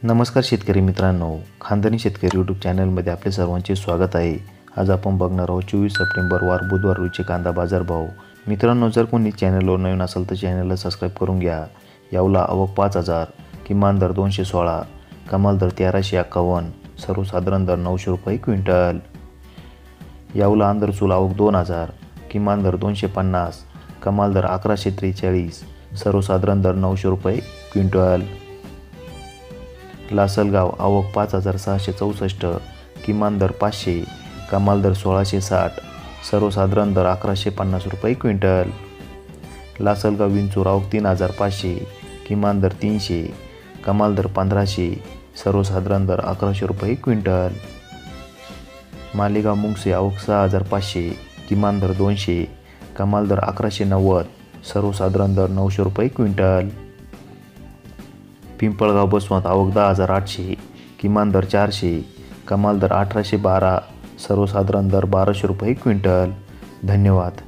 नमस्कार शेतकरी मित्रांनो, खानदानी शेतकरी यूट्यूब चॅनलमध्ये आपले सर्वांचे स्वागत आहे। आज आपण बघणार आहोत 24 सप्टेंबर वार बुधवार रोजचे कांदा बाजार भाव। मित्रांनो, जर कोणी चॅनलवर नवीन असेल तर चॅनलला सबस्क्राइब करून घ्या। यावला आवक 5000, किमान दर 216, कमाल दर 1351, सर्वसाधारण दर 900 रुपये क्विंटल। यावला आंध्रचूल आवक 2000, किमान दर 250, कमाल दर 1143, सर्वसाधारण दर 900 रुपये क्विंटल। लासलगाव आवक 5664, किमान दर 500, कमाल दर 1660, सर्वसाधारण दर 1150 रुपये क्विंटल। लासलगाव विंचूर आवक 3500, किमान दर 300, कमाल दर 1500, सर्वसाधारण दर 1100 रुपये क्विंटल। मालेगाव मुंगसे आवक 6500, किमान दर 200, कमाल दर 1190, सर्वसाधारण दर 900 रुपये क्विंटल। पिंपळगाव बसवंत आवक 10800, किमान दर 400, कमाल दर 1812, सर्वसाधारण दर 1200 रुपये क्विंटल। धन्यवाद।